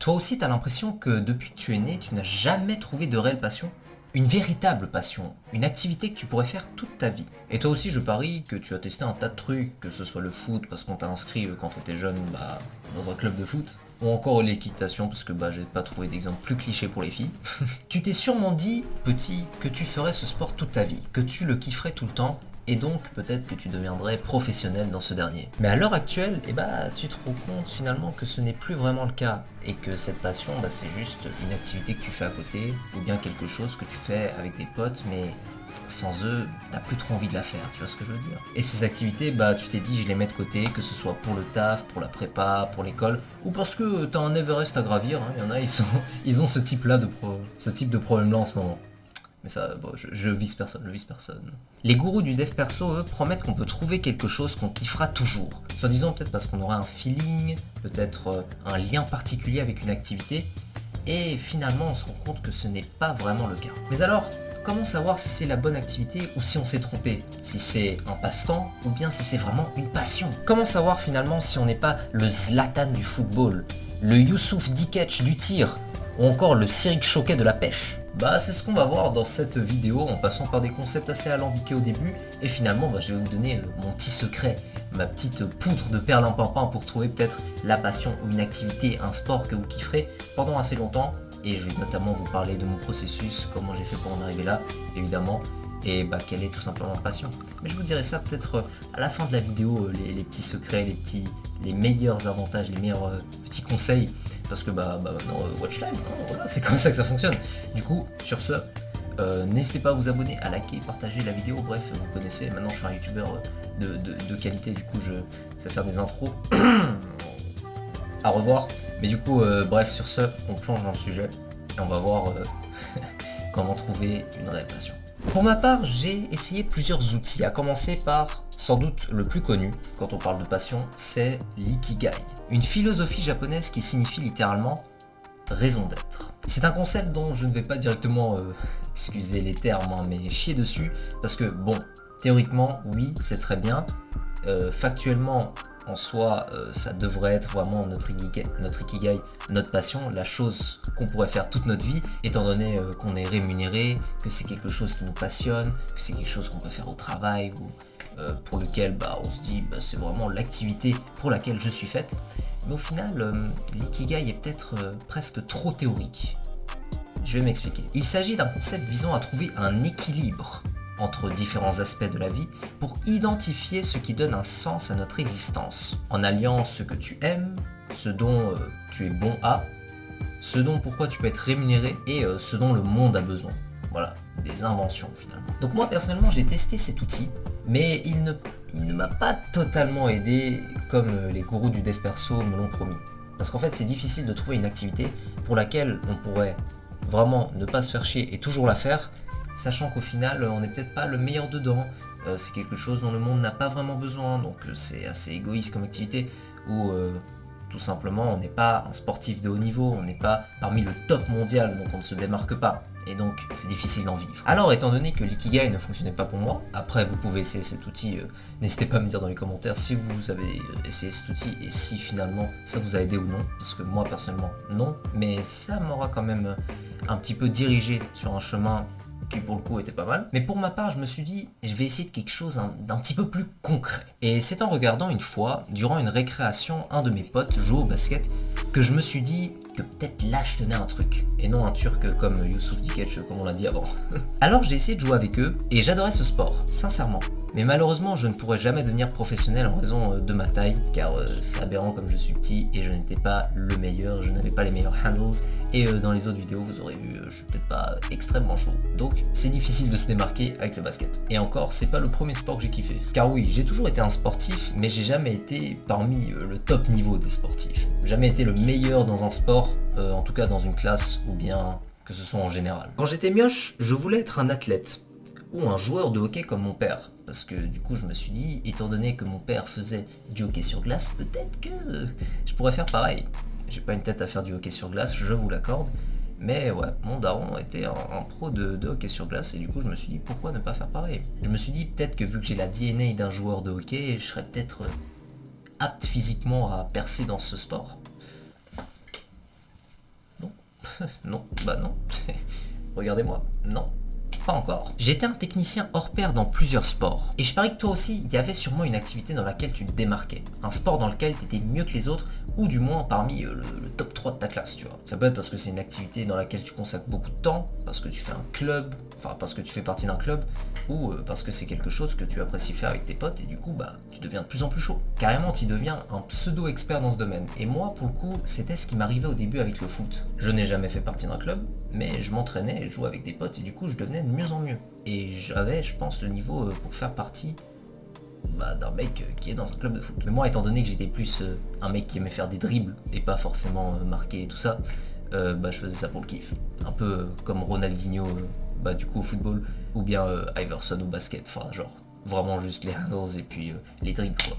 Toi aussi, t'as l'impression que depuis que tu es né, tu n'as jamais trouvé de réelle passion? Une véritable passion, une activité que tu pourrais faire toute ta vie. Et toi aussi, je parie que tu as testé un tas de trucs, que ce soit le foot parce qu'on t'a inscrit quand tu étais jeune dans un club de foot, ou encore l'équitation parce que j'ai pas trouvé d'exemple plus cliché pour les filles. Tu t'es sûrement dit, petit, que tu ferais ce sport toute ta vie, que tu le kifferais tout le temps, et donc peut-être que tu deviendrais professionnel dans ce dernier. Mais à l'heure actuelle, tu te rends compte finalement que ce n'est plus vraiment le cas, et que cette passion, c'est juste une activité que tu fais à côté, ou bien quelque chose que tu fais avec des potes, mais sans eux, t'as plus trop envie de la faire, tu vois ce que je veux dire. Et ces activités, tu t'es dit je les mets de côté, que ce soit pour le taf, pour la prépa, pour l'école, ou parce que t'as un Everest à gravir, hein. Il y en a, ils ont ce type de problème-là en ce moment. Mais ça, je vise personne, je vise personne. Les gourous du dev perso, eux, promettent qu'on peut trouver quelque chose qu'on kiffera toujours. Soit disant peut-être parce qu'on aura un feeling, peut-être un lien particulier avec une activité, et finalement on se rend compte que ce n'est pas vraiment le cas. Mais alors, comment savoir si c'est la bonne activité ou si on s'est trompé? Si c'est un passe-temps ou bien si c'est vraiment une passion? Comment savoir finalement si on n'est pas le Zlatan du football, le Youssouf Diketch du tir, ou encore le Cyril Choquet de la pêche? C'est ce qu'on va voir dans cette vidéo en passant par des concepts assez alambiqués au début et finalement je vais vous donner mon petit secret, ma petite poudre de perlimpinpin pour trouver peut-être la passion ou une activité, un sport que vous kifferez pendant assez longtemps, et je vais notamment vous parler de mon processus, comment j'ai fait pour en arriver là évidemment, et quelle est tout simplement ma passion. Mais je vous dirai ça peut-être à la fin de la vidéo, les petits secrets, les meilleurs avantages, les meilleurs petits conseils, parce que maintenant watch time, hein, voilà, c'est comme ça que ça fonctionne. Du coup, sur ce, n'hésitez pas à vous abonner, à liker, partager la vidéo, bref, vous connaissez, maintenant je suis un youtubeur de qualité, du coup je sais faire des intros. À revoir, mais du coup, bref, sur ce, on plonge dans le sujet, et on va voir comment trouver une réelle passion. Pour ma part, j'ai essayé plusieurs outils, à commencer par, sans doute le plus connu quand on parle de passion, c'est l'ikigai. Une philosophie japonaise qui signifie littéralement raison d'être. C'est un concept dont je ne vais pas directement, excusez les termes, mais chier dessus, parce que théoriquement, oui, c'est très bien. Factuellement, en soi, ça devrait être vraiment notre ikigai, notre passion, la chose qu'on pourrait faire toute notre vie, étant donné qu'on est rémunéré, que c'est quelque chose qui nous passionne, que c'est quelque chose qu'on peut faire au travail, ou pour lequel on se dit c'est vraiment l'activité pour laquelle je suis faite. Mais au final, l'ikigai est peut-être presque trop théorique. Je vais m'expliquer. Il s'agit d'un concept visant à trouver un équilibre entre différents aspects de la vie pour identifier ce qui donne un sens à notre existence, en alliant ce que tu aimes, ce dont tu es bon à, ce dont pourquoi tu peux être rémunéré et ce dont le monde a besoin. Voilà, des inventions finalement. Donc moi personnellement j'ai testé cet outil, mais il ne m'a pas totalement aidé comme les gourous du dev perso me l'ont promis. Parce qu'en fait c'est difficile de trouver une activité pour laquelle on pourrait vraiment ne pas se faire chier et toujours la faire, sachant qu'au final on n'est peut-être pas le meilleur dedans, c'est quelque chose dont le monde n'a pas vraiment besoin, donc c'est assez égoïste comme activité, ou tout simplement on n'est pas un sportif de haut niveau, on n'est pas parmi le top mondial, donc on ne se démarque pas, et donc c'est difficile d'en vivre. Alors étant donné que l'ikigai ne fonctionnait pas pour moi, après vous pouvez essayer cet outil, n'hésitez pas à me dire dans les commentaires si vous avez essayé cet outil et si finalement ça vous a aidé ou non, parce que moi personnellement non, mais ça m'aura quand même un petit peu dirigé sur un chemin qui pour le coup était pas mal. Mais pour ma part, je me suis dit, je vais essayer de quelque chose d'un petit peu plus concret. Et c'est en regardant une fois, durant une récréation, un de mes potes jouer au basket, que je me suis dit que peut-être là je tenais un truc, et non un turc comme Youssouf Diketch comme on l'a dit avant. Alors j'ai essayé de jouer avec eux, et j'adorais ce sport, sincèrement. Mais malheureusement, je ne pourrais jamais devenir professionnel en raison de ma taille, car c'est aberrant comme je suis petit et je n'étais pas le meilleur, je n'avais pas les meilleurs handles, et dans les autres vidéos, vous aurez vu, je suis peut-être pas extrêmement chaud. Donc c'est difficile de se démarquer avec le basket. Et encore, c'est pas le premier sport que j'ai kiffé. Car oui, j'ai toujours été un sportif, mais j'ai jamais été parmi le top niveau des sportifs. Jamais été le meilleur dans un sport, en tout cas dans une classe, ou bien que ce soit en général. Quand j'étais mioche, je voulais être un athlète, ou un joueur de hockey comme mon père. Parce que du coup je me suis dit, étant donné que mon père faisait du hockey sur glace, peut-être que je pourrais faire pareil. J'ai pas une tête à faire du hockey sur glace, je vous l'accorde. Mais ouais, mon daron était un pro de hockey sur glace et du coup je me suis dit pourquoi ne pas faire pareil. Je me suis dit peut-être que vu que j'ai la DNA d'un joueur de hockey, je serais peut-être apte physiquement à percer dans ce sport. Non, bah non. Regardez-moi, non. Pas encore. J'étais un technicien hors pair dans plusieurs sports. Et je parie que toi aussi, il y avait sûrement une activité dans laquelle tu te démarquais. Un sport dans lequel tu étais mieux que les autres, ou du moins parmi le top 3 de ta classe, tu vois. Ça peut être parce que c'est une activité dans laquelle tu consacres beaucoup de temps, parce que tu fais un club, enfin parce que tu fais partie d'un club, ou parce que c'est quelque chose que tu apprécies faire avec tes potes, et du coup, bah, tu deviens de plus en plus chaud. Carrément, tu deviens un pseudo-expert dans ce domaine. Et moi, pour le coup, c'était ce qui m'arrivait au début avec le foot. Je n'ai jamais fait partie d'un club, mais je m'entraînais et je jouais avec des potes, et du coup, je devenais de mieux en mieux. Et j'avais, je pense, le niveau pour faire partie d'un mec qui est dans un club de foot. Mais moi, étant donné que j'étais plus un mec qui aimait faire des dribbles et pas forcément marquer et tout ça, je faisais ça pour le kiff. Un peu comme Ronaldinho du coup au football, ou bien Iverson au basket, enfin genre vraiment juste les handles et puis les dribbles quoi.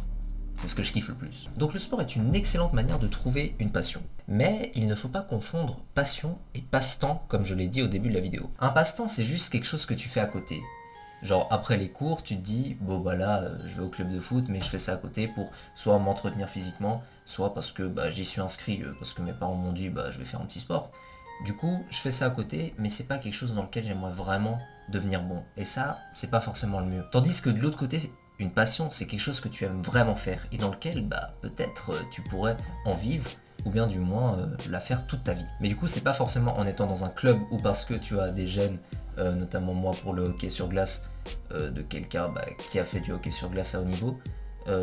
C'est ce que je kiffe le plus. Donc le sport est une excellente manière de trouver une passion. Mais il ne faut pas confondre passion et passe-temps comme je l'ai dit au début de la vidéo. Un passe-temps c'est juste quelque chose que tu fais à côté. Genre après les cours, tu te dis, bon bah là, je vais au club de foot, mais je fais ça à côté pour soit m'entretenir physiquement, soit parce que j'y suis inscrit, parce que mes parents m'ont dit, je vais faire un petit sport. Du coup, je fais ça à côté, mais c'est pas quelque chose dans lequel j'aimerais vraiment devenir bon. Et ça, c'est pas forcément le mieux. Tandis que de l'autre côté, une passion, c'est quelque chose que tu aimes vraiment faire, et dans lequel, peut-être, tu pourrais en vivre, ou bien du moins la faire toute ta vie. Mais du coup, c'est pas forcément en étant dans un club ou parce que tu as des gènes, notamment moi pour le hockey sur glace, de quelqu'un qui a fait du hockey sur glace à haut niveau,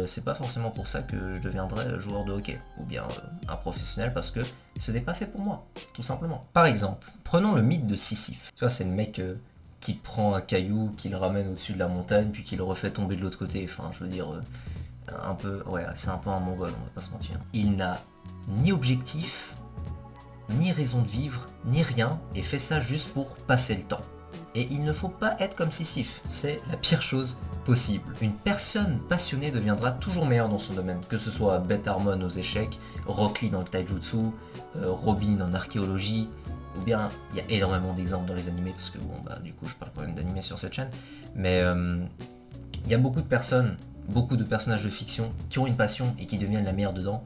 c'est pas forcément pour ça que je deviendrai joueur de hockey ou bien un professionnel, parce que ce n'est pas fait pour moi, tout simplement. Par exemple, prenons le mythe de Sisyphe. Tu vois, c'est le mec qui prend un caillou, qui le ramène au-dessus de la montagne, puis qui le refait tomber de l'autre côté. Enfin, je veux dire, un peu, ouais, c'est un peu un mongol, on va pas se mentir. Il n'a ni objectif, ni raison de vivre, ni rien, et fait ça juste pour passer le temps. Et il ne faut pas être comme Sisyphe, c'est la pire chose possible. Une personne passionnée deviendra toujours meilleure dans son domaine, que ce soit Beth Harmon aux échecs, Rock Lee dans le taijutsu, Robin en archéologie, ou bien il y a énormément d'exemples dans les animés, parce que du coup je parle quand même d'animés sur cette chaîne, mais il y a beaucoup de personnes, beaucoup de personnages de fiction qui ont une passion et qui deviennent la meilleure dedans,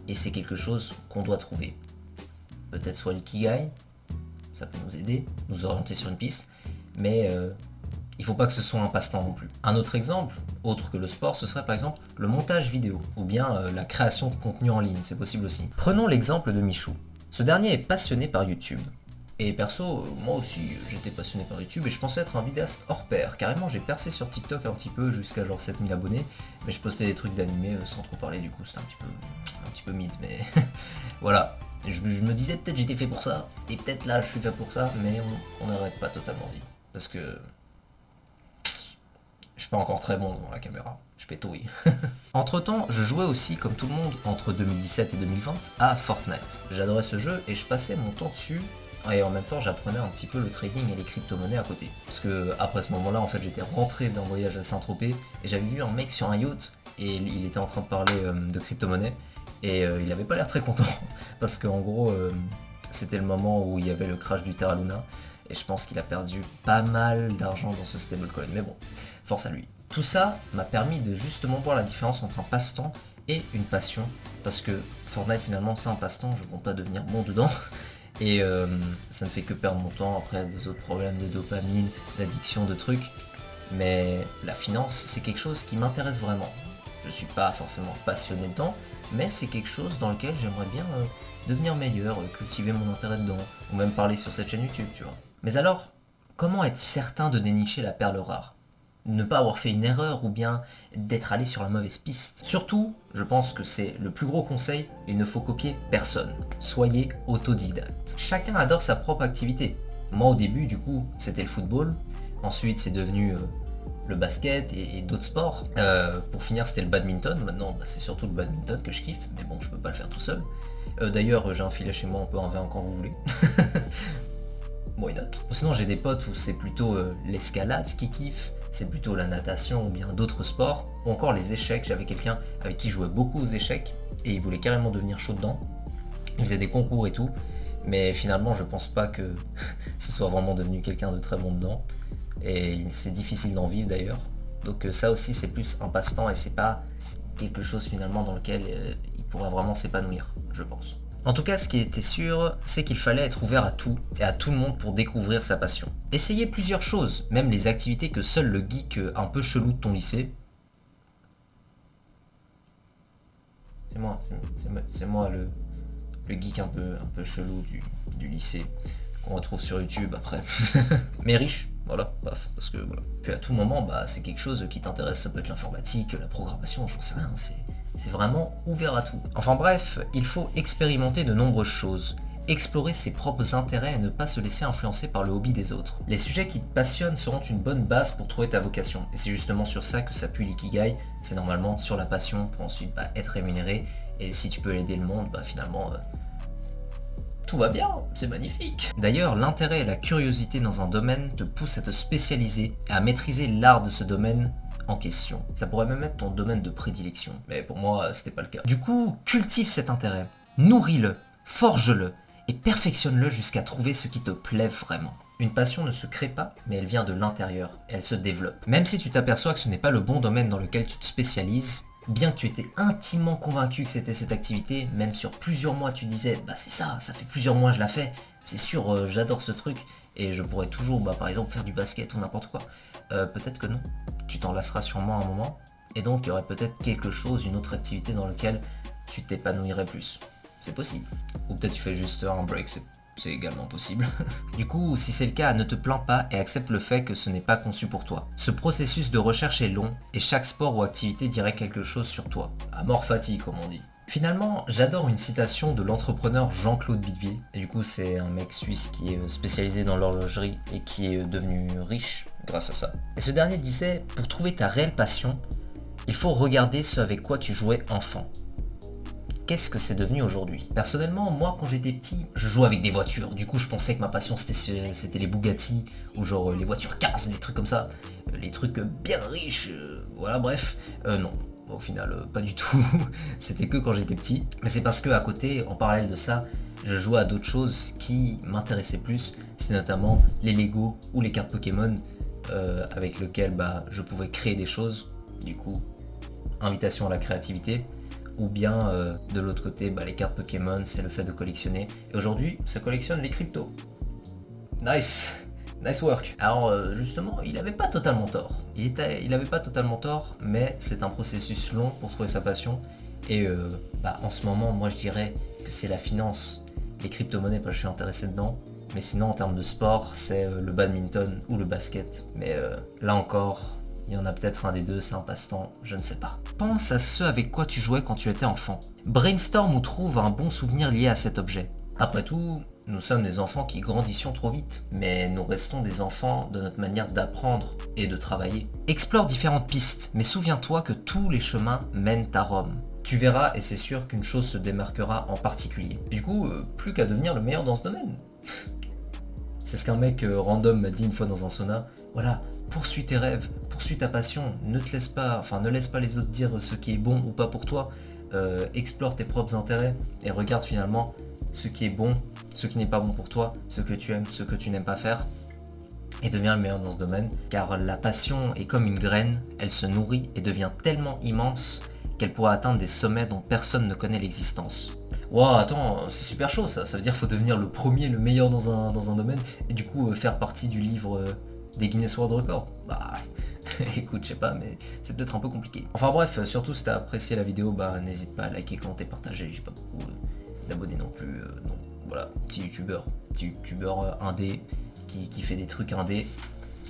et c'est quelque chose qu'on doit trouver. Peut-être soit l'ikigai, ça peut nous aider, nous orienter sur une piste, mais il faut pas que ce soit un passe-temps non plus. Un autre exemple, autre que le sport, ce serait par exemple le montage vidéo, ou bien la création de contenu en ligne, c'est possible aussi. Prenons l'exemple de Michou. Ce dernier est passionné par YouTube. Et perso, moi aussi, j'étais passionné par YouTube et je pensais être un vidéaste hors pair. Carrément, j'ai percé sur TikTok un petit peu jusqu'à genre 7000 abonnés, mais je postais des trucs d'animé sans trop parler, du coup c'était un petit peu mid, mais voilà. Je me disais peut-être j'étais fait pour ça, et peut-être là je suis fait pour ça, mais on n'aurait pas totalement dit. Parce que je suis pas encore très bon devant la caméra, je pétouille. Entre temps, je jouais aussi, comme tout le monde, entre 2017 et 2020, à Fortnite. J'adorais ce jeu et je passais mon temps dessus, et en même temps j'apprenais un petit peu le trading et les crypto-monnaies à côté. Parce que après ce moment-là, en fait, j'étais rentré d'un voyage à Saint-Tropez, et j'avais vu un mec sur un yacht, et il était en train de parler de crypto-monnaies, et il avait pas l'air très content, parce qu'en gros, c'était le moment où il y avait le crash du Terra Luna, et je pense qu'il a perdu pas mal d'argent dans ce stablecoin, mais bon, force à lui. Tout ça m'a permis de justement voir la différence entre un passe-temps et une passion, parce que Fortnite finalement c'est un passe-temps, je compte pas devenir bon dedans, et ça ne fait que perdre mon temps après des autres problèmes de dopamine, d'addiction, de trucs, mais la finance c'est quelque chose qui m'intéresse vraiment. Je suis pas forcément passionné dedans, mais c'est quelque chose dans lequel j'aimerais bien devenir meilleur, cultiver mon intérêt dedans, ou même parler sur cette chaîne YouTube, tu vois. Mais alors, comment être certain de dénicher la perle rare? Ne pas avoir fait une erreur ou bien d'être allé sur la mauvaise piste. Surtout, je pense que c'est le plus gros conseil, il ne faut copier personne. Soyez autodidacte. Chacun adore sa propre activité. Moi au début, du coup, c'était le football. Ensuite, c'est devenu le basket et d'autres sports. Pour finir, c'était le badminton. Maintenant, c'est surtout le badminton que je kiffe, mais bon, je peux pas le faire tout seul. D'ailleurs, j'ai un filet chez moi, on peut en faire quand vous voulez. Why not? Sinon, j'ai des potes où c'est plutôt l'escalade ce qu'ils kiffent, c'est plutôt la natation ou bien d'autres sports, ou encore les échecs. J'avais quelqu'un avec qui je jouais beaucoup aux échecs et il voulait carrément devenir chaud dedans. Il faisait des concours et tout, mais finalement, je pense pas que ce soit vraiment devenu quelqu'un de très bon dedans. Et c'est difficile d'en vivre d'ailleurs. Donc ça aussi c'est plus un passe-temps et c'est pas quelque chose finalement dans lequel il pourrait vraiment s'épanouir, je pense. En tout cas, ce qui était sûr, c'est qu'il fallait être ouvert à tout et à tout le monde pour découvrir sa passion. Essayez plusieurs choses, même les activités que seul le geek un peu chelou de ton lycée. C'est moi le geek un peu chelou du lycée qu'on retrouve sur YouTube après. Mais riche, voilà, paf, parce que voilà. Puis à tout moment, bah, c'est quelque chose qui t'intéresse, ça peut être l'informatique, la programmation, j'en sais rien, c'est vraiment ouvert à tout. Enfin bref, il faut expérimenter de nombreuses choses, explorer ses propres intérêts et ne pas se laisser influencer par le hobby des autres. Les sujets qui te passionnent seront une bonne base pour trouver ta vocation, et c'est justement sur ça que s'appuie l'ikigai, c'est normalement sur la passion pour ensuite être rémunéré, et si tu peux aider le monde, bah finalement... tout va bien, c'est magnifique. D'ailleurs, l'intérêt et la curiosité dans un domaine te poussent à te spécialiser et à maîtriser l'art de ce domaine en question. Ça pourrait même être ton domaine de prédilection, mais pour moi, c'était pas le cas. Du coup, cultive cet intérêt, nourris-le, forge-le et perfectionne-le jusqu'à trouver ce qui te plaît vraiment. Une passion ne se crée pas, mais elle vient de l'intérieur, elle se développe. Même si tu t'aperçois que ce n'est pas le bon domaine dans lequel tu te spécialises, bien que tu étais intimement convaincu que c'était cette activité, même sur plusieurs mois tu disais bah c'est ça fait plusieurs mois je la fais, c'est sûr j'adore ce truc et je pourrais toujours par exemple faire du basket ou n'importe quoi. Peut-être que non, tu t'en lasseras sûrement un moment et donc il y aurait peut-être quelque chose, une autre activité dans laquelle tu t'épanouirais plus. C'est possible. Ou peut-être tu fais juste un break, c'est également possible. Du coup, si c'est le cas, ne te plains pas et accepte le fait que ce n'est pas conçu pour toi. Ce processus de recherche est long et chaque sport ou activité dirait quelque chose sur toi. Amor fati, comme on dit. Finalement, j'adore une citation de l'entrepreneur Jean-Claude Bideville. Et du coup, c'est un mec suisse qui est spécialisé dans l'horlogerie et qui est devenu riche grâce à ça. Et ce dernier disait, pour trouver ta réelle passion, il faut regarder ce avec quoi tu jouais enfant. Qu'est-ce que c'est devenu aujourd'hui? Personnellement, moi quand j'étais petit, je jouais avec des voitures. Du coup, je pensais que ma passion c'était les Bugatti, ou genre les voitures cars, des trucs comme ça. Les trucs bien riches, voilà, bref. Non, au final, pas du tout. C'était que quand j'étais petit. Mais c'est parce que à côté, en parallèle de ça, je jouais à d'autres choses qui m'intéressaient plus. C'était notamment les Lego ou les cartes Pokémon, avec lesquelles je pouvais créer des choses. Du coup, invitation à la créativité. Ou bien de l'autre côté, les cartes Pokémon, c'est le fait de collectionner. Et aujourd'hui, ça collectionne les cryptos. Nice, nice work. Alors justement, il avait pas totalement tort. Il avait pas totalement tort, mais c'est un processus long pour trouver sa passion. Et en ce moment, moi je dirais que c'est la finance, les crypto-monnaies, parce que je suis intéressé dedans. Mais sinon, en termes de sport, c'est le badminton ou le basket. Mais là encore, il y en a peut-être un des deux, c'est un passe-temps, je ne sais pas. Pense à ce avec quoi tu jouais quand tu étais enfant. Brainstorm ou trouve un bon souvenir lié à cet objet. Après tout, nous sommes des enfants qui grandissions trop vite, mais nous restons des enfants de notre manière d'apprendre et de travailler. Explore différentes pistes, mais souviens-toi que tous les chemins mènent à Rome. Tu verras et c'est sûr qu'une chose se démarquera en particulier. Et du coup, plus qu'à devenir le meilleur dans ce domaine. C'est ce qu'un mec random m'a dit une fois dans un sauna. Voilà, poursuis tes rêves, poursuis ta passion, ne laisse pas les autres dire ce qui est bon ou pas pour toi. Explore tes propres intérêts et regarde finalement ce qui est bon, ce qui n'est pas bon pour toi, ce que tu aimes, ce que tu n'aimes pas faire. Et deviens le meilleur dans ce domaine. Car la passion est comme une graine, elle se nourrit et devient tellement immense qu'elle pourra atteindre des sommets dont personne ne connaît l'existence. Wow, attends, c'est super chaud ça, ça veut dire qu'il faut devenir le premier, le meilleur dans un domaine, et du coup faire partie du livre des Guinness World Records. Écoute, je sais pas, mais c'est peut-être un peu compliqué. Enfin bref, surtout si t'as apprécié la vidéo, n'hésite pas à liker, commenter, partager, j'ai pas beaucoup d'abonnés non plus, donc voilà, petit youtubeur indé, qui fait des trucs indé,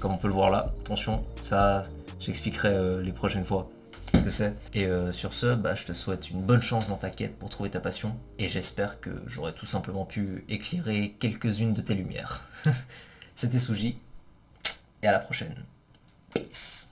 comme on peut le voir là, attention, ça j'expliquerai les prochaines fois ce que c'est. Et sur ce, je te souhaite une bonne chance dans ta quête pour trouver ta passion. Et j'espère que j'aurai tout simplement pu éclairer quelques-unes de tes lumières. C'était Suji. Et à la prochaine. Peace.